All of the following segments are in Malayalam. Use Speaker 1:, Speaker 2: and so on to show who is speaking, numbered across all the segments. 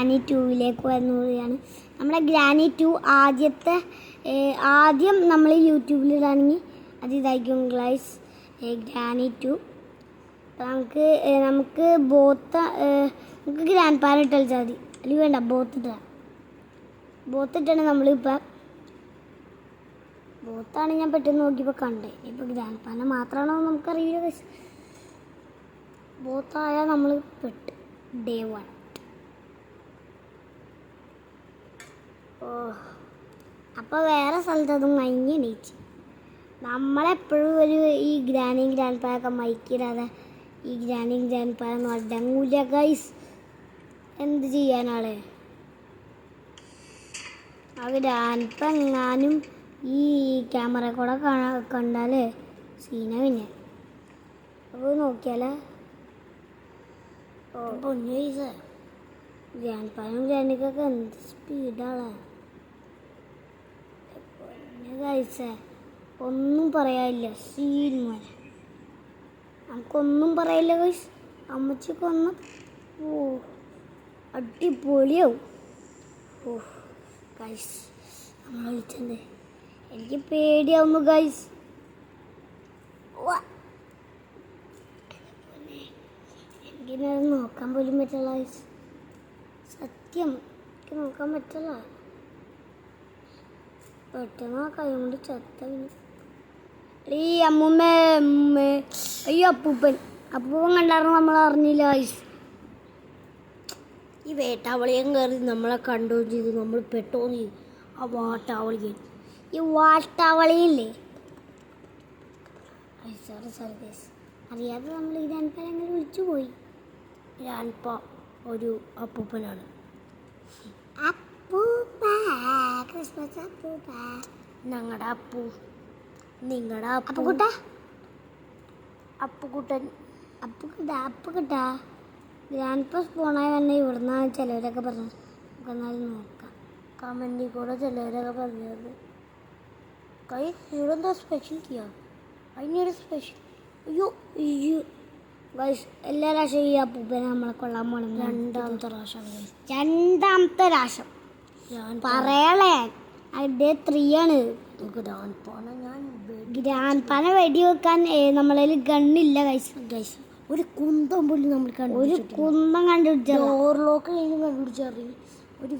Speaker 1: ഗ്രാനി 2ലേക്ക് വരുന്നതാണ്. നമ്മുടെ ഗ്രാനി 2 ആദ്യം നമ്മൾ യൂട്യൂബിലിടാണെങ്കിൽ അത് ഇതായിരിക്കും ഗൈസ്, ഗ്രാനി 2. നമുക്ക് നമുക്ക് ഗ്രാൻഡ് പാൻ ഇട്ടാൽ മതി, അല്ലെങ്കിൽ വേണ്ട ബോത്തിട്ടാണ് നമ്മളിപ്പോൾ ബോത്താണ് ഞാൻ പെട്ടെന്ന് നോക്കിയപ്പോൾ കണ്ടേ. ഇപ്പോൾ ഗ്രാൻഡ് പാന മാത്രമാണോ നമുക്കറിയില്ല ഗൈസ്. ബോത്തായാൽ നമ്മൾ പെട്ട് ഡേ 1. അപ്പോൾ വേറെ സ്ഥലത്തതും മഞ്ഞ് എണീച്ച് നമ്മളെപ്പോഴും ഈ ഗ്രാൻഡ് പാനൊക്കെ മൈക്കിടാതെ ഈ ഗ്രാൻഡ് പാനൊന്നും അടങ്ങൂല ഗൈസ്. എന്ത് ചെയ്യാനാളെ ആ ഗ്രാൻഡ് പാൻ എങ്ങാനും ഈ ക്യാമറ കൂടെ കണ്ടാൽ സീന പിന്നെ അപ്പോൾ നോക്കിയാലേ പൊന്നു ഗൈസ്. ഗ്രാൻഡ് പാനും ഗ്രാൻഡിക്കൊക്കെ എന്ത് സ്പീഡാണ് ഗൈസേ, ഒന്നും പറയാനില്ല. സീൻ മോനെ നമുക്കൊന്നും പറയില്ല ഗൈസ്. അമ്മച്ചിക്കൊന്നും അടിപൊളിയാവും. ഗൈസ് നമ്മൾ വിളിച്ചത് എനിക്ക് പേടിയാവുന്നു ഗൈസ്. എനിക്കിത് നോക്കാൻ പോലും പറ്റില്ല ഗൈസ്. സത്യം എനിക്ക് നോക്കാൻ പറ്റില്ല. പെട്ടെന്ന് ആ കൈ കൊണ്ട് ചത്ത ഈ അമ്മൂമ്മേ അയ്യോ അപ്പൂപ്പൻ കണ്ടായിരുന്നു, നമ്മൾ അറിഞ്ഞില്ല ഗൈസ്. ഈ വേട്ടാവളിയും കയറി നമ്മളെ കണ്ടോ ചെയ്തു, നമ്മൾ പെട്ടോ ചെയ്തു. ആ ഈ വാട്ടാവളിയില്ലേ സോറി ഗൈസ്, അറിയാതെ നമ്മൾ ഈ ഗ്രാൻഡ് അങ്ങനെ വിളിച്ചു പോയി. ഗ്രാൻഡ് ഒരു അപ്പൂപ്പനാണ്. ക്രിസ്മസ് ഞങ്ങളുടെ നിങ്ങളുടെ അപ്പുകുട്ടാ ഗ്രാൻഡ് പാ സ്പോണായി തന്നെ ഇവിടുന്നാണ് ചിലവരൊക്കെ പറഞ്ഞത്. നമുക്ക് എന്നാലും നോക്കാം. കമൻറ്റിൽ കൂടെ ചിലവരൊക്കെ പറഞ്ഞത് കൈ ഇവിടെന്താ സ്പെഷ്യൽ ചെയ്യാം, അതിനൊരു സ്പെഷ്യൽ. അയ്യോ ഗൈസ് എല്ലാ പ്രാവശ്യം ഈ അപ്പൂപ്പനെ നമ്മളെ കൊള്ളാൻ പോകണം. രണ്ടാമത്തെ പ്രാവശ്യം പറയളേ ഡേ 3 ആണ്. ഗ്രാൻഡ് പാന വെടി വെക്കാൻ നമ്മളെ ഗണ്ണില്ല ഗൈസ്. ഒരു കുന്തം പോലും നമ്മൾ കണ്ടുപിടിച്ചു. ഡോർലോക്ക് കണ്ടുപിടിച്ചറിയും. ഒരു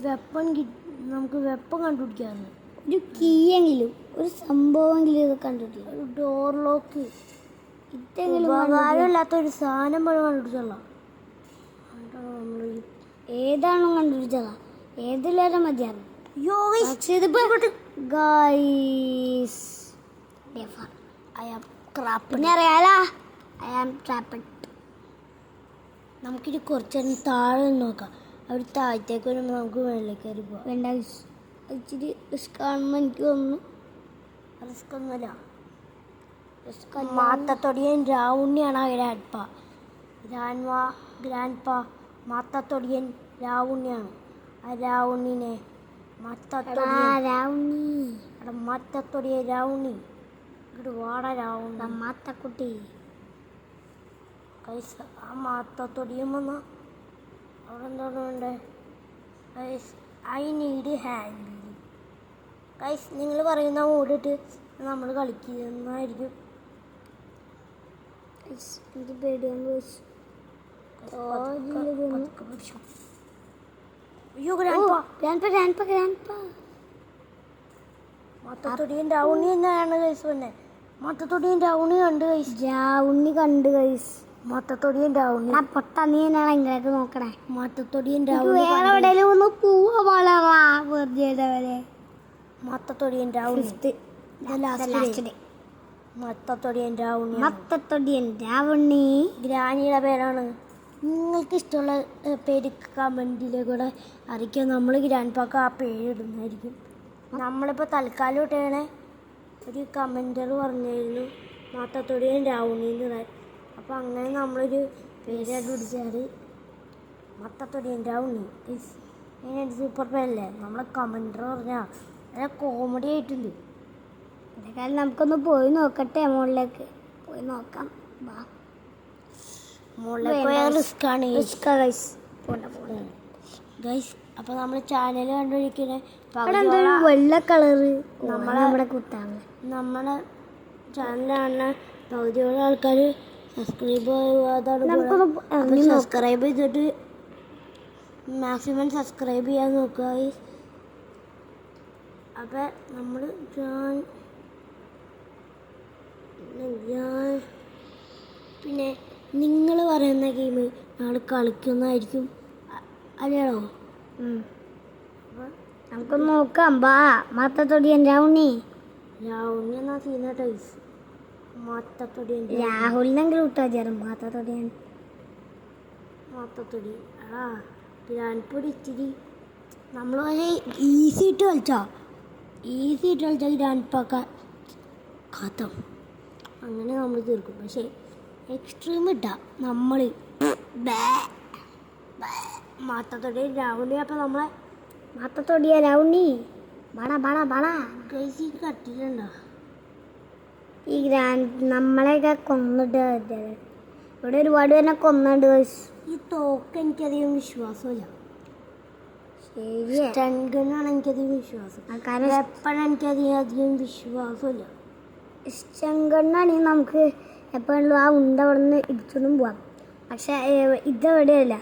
Speaker 1: നമുക്ക് വെപ്പൺ കണ്ടുപിടിക്കാറുണ്ട്. ഒരു കീയെങ്കിലും ഒരു സംഭവമെങ്കിലും ഇത് കണ്ടുപിടിക്കുക. ഒരു ഡോർലോക്ക് ഇതെങ്കിലും ഉപകാരമില്ലാത്തൊരു സാധനം പോലും കണ്ടുപിടിച്ചല്ല. ഏതാണോ കണ്ടുപിടിച്ചതാ, ഏതിലേറെ മതിയാണ്. നമുക്കിനി കുറച്ച് താഴെ നോക്കാം. അവർ താഴത്തേക്ക് വരുമ്പോൾ നമുക്ക് വെള്ളത്തിൽ കയറി പോകാം. വേണ്ട ഇച്ചിരി റിസ്ക് ആണെന്ന് എനിക്ക് തോന്നുന്നു. റിസ്ക് ഒന്നുമില്ല. മാത്തത്തൊടിയൻ രാവുണ്ണിയാണ് ഗ്രാൻഡ് പാ മാത്തത്തൊടിയൻ രാവുണ്ണിയാണ്. ആ രാവുണ്ണിനെ മാത്തത്തൊടിയൻ രാവുണ്ണി ഇങ്ങോട്ട് വാട രാവുണ്ണ മാത്തക്കുട്ടി കൈസ്. ആ മാത്തത്തൊടിയൻ വന്ന അവിടെ എന്താണ് വേണ്ടേ കൈസ്? ഐ നീഡ് ഹാൻഡ് കൈസ്. നിങ്ങൾ പറയുന്ന ഓടിട്ട് നമ്മൾ കളിക്കുന്നതായിരിക്കും. എനിക്ക് പേടിയാണ്. മാത്തത്തൊടിയൻ രാവുണ്ണി തന്നെയാണ് കൈസ്. പിന്നെ മാത്തത്തൊടിയൻ രാവുണ്ണി കണ്ട് കൈസ്. മാത്തത്തൊടിയൻ രാവുണ്ണി പൊട്ട നീ തന്നെയാണ് ഇങ്ങനെയൊക്കെ നോക്കണേ. മാത്തത്തൊടിയൻ രാവുണ്ണി വേറെ എവിടെയെങ്കിലും ഒന്ന് പോവാ വെറുതെ. മാത്തത്തൊടിയൻ രാവുണ്ണി മത്തത്തൊടിയൻ രാവുണ്ണി ഗ്രാനിയുടെ പേരാണ്. നിങ്ങൾക്ക് ഇഷ്ടമുള്ള പേര് കമൻറ്റിലെ കൂടെ അറിയിക്കുക. നമ്മൾ ഗ്രാൻഡ് പാക്ക് ആ പേര് ഇടുന്നതായിരിക്കും. നമ്മളിപ്പോൾ തൽക്കാലം ഇട്ടേണേ ഒരു കമൻറ്റർ പറഞ്ഞിരുന്നു മാത്തത്തൊടിയൻ രാവുണ്ണി ഇടാൻ. അപ്പോൾ അങ്ങനെ നമ്മളൊരു പേരായിട്ട് പിടിച്ചാൽ മത്തത്തൊടിയൻ രാവുണ്ണി അതിനൊരു സൂപ്പർ പേരല്ലേ. നമ്മളെ കമൻറ്റർ പറഞ്ഞാൽ നല്ല കോമഡി ആയിട്ടുണ്ട്. എന്തായാലും നമുക്കൊന്ന് പോയി നോക്കട്ടെ. മുകളിലേക്ക് പോയി നോക്കാം. മുകളിലേക്ക് റിസ്ക്കാണ്. ഗൈസ് അപ്പോൾ നമ്മൾ ചാനൽ കണ്ടുപിടിക്കുന്നത്
Speaker 2: വെള്ള കളറ് നമ്മുടെ കുത്താണ്.
Speaker 1: നമ്മുടെ ചാനലാണ് പകുതിയോളം ആൾക്കാർ സബ്സ്ക്രൈബ് ചെയ്യാതാണ്. സബ്സ്ക്രൈബ് ചെയ്തിട്ട് മാക്സിമം സബ്സ്ക്രൈബ് ചെയ്യാൻ നോക്കുക ഗൈസ്. അപ്പം നമ്മൾ പിന്നെ നിങ്ങൾ പറയുന്ന ഗെയിം ഞങ്ങൾ കളിക്കുന്നതായിരിക്കും അല്ലയോ?
Speaker 2: നമുക്ക് നോക്കാം. ബാ മാത്തത്തൊടിയൻ രാവുണ്ണി
Speaker 1: എന്നാ ചെയ്യുന്ന ടൈസ് മാത്തത്തൊടിയൻ
Speaker 2: രാഹുലിനെങ്കിലും ഇട്ടാ ചേരും. മാത്തത്തൊടി
Speaker 1: ആ ഗ്രാൻപ്പൊടി ഇച്ചിരി നമ്മൾ പക്ഷേ ഈസി ഇട്ട് കളിച്ചാൽ ഗ്രാൻപ്പൊക്കെ കഥം അങ്ങനെ നമ്മൾ തീർക്കും. പക്ഷേ എക്സ്ട്രീം ഇട്ടാ നമ്മൾ മാത്തത്തൊടി രാവുണ്ണി. അപ്പം നമ്മളെ
Speaker 2: മാത്തത്തൊടിയ രാവുണ്ണി ബട
Speaker 1: ഗൈസി കട്ടിട്ടുണ്ടോ?
Speaker 2: ഈ നമ്മളെയൊക്കെ കൊന്നിട്ട് ഇവിടെ ഒരുപാട് പേരെ കൊന്നുണ്ട്.
Speaker 1: ഈ തോക്ക് എനിക്കധികം വിശ്വാസമില്ല.
Speaker 2: ശരിയാണ്,
Speaker 1: സ്റ്റൺഗണ്ണാണ് എനിക്കധികം വിശ്വാസം. വെപ്പൺ എനിക്കധികം വിശ്വാസമില്ല.
Speaker 2: സ്റ്റൺഗണ്ണാണെങ്കിൽ നമുക്ക് എപ്പോഴും ആ ഉണ്ട അവിടെ നിന്ന് ഇടിച്ചൊന്നും പോവാം. പക്ഷെ ഇതെവിടെയല്ല,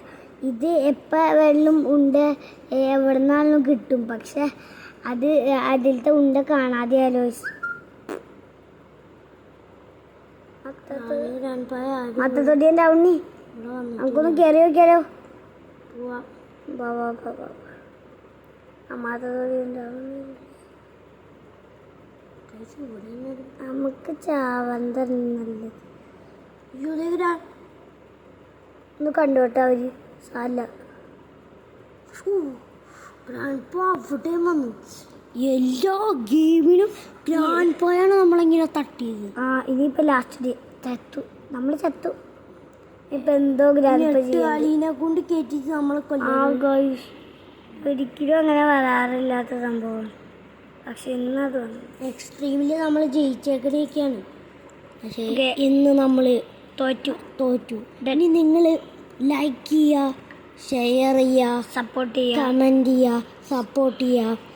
Speaker 2: ഇത് എപ്പോൾ വെള്ളം ഉണ്ട് എവിടെ നിന്നാലും കിട്ടും. പക്ഷെ അത് അതിലത്തെ ഉണ്ട കാണാതെ ആലോചിച്ചു. മത്തത്തൊടിയൻ്റെ ഉണ്ണി നമുക്കൊന്ന് കയറി നോക്കിയാലോ? നമുക്ക് ചാവന്ത നല്ലത്. ഒന്ന് കണ്ടോട്ടെ അവര് സാല
Speaker 1: എല്ലാ ഗെയിമിനും ഗ്രാൻഡ് പോയാണ് നമ്മളിങ്ങനെ തട്ടിയത്.
Speaker 2: ഇനിയിപ്പോ ലാസ്റ്റ് ചത്തു, നമ്മൾ ചത്തു. ഇപ്പൊ എന്തോ ഗ്രാൻഡിനെ
Speaker 1: കൊണ്ട് കേട്ടിട്ട് നമ്മൾ
Speaker 2: ഒരിക്കലും അങ്ങനെ വരാറില്ലാത്ത സംഭവം. പക്ഷെ ഇന്നത് വന്നു.
Speaker 1: എക്സ്ട്രീമില് നമ്മൾ ജയിച്ചേക്കണേക്കാണ്. പക്ഷേ ഇന്ന് നമ്മൾ തോറ്റു. ഇനി നിങ്ങൾ ലൈക്ക് ചെയ്യുക, ഷെയർ ചെയ്യുക,
Speaker 2: സപ്പോർട്ട് ചെയ്യുക,
Speaker 1: കമൻറ്റ് ചെയ്യുക, സപ്പോർട്ട് ചെയ്യുക.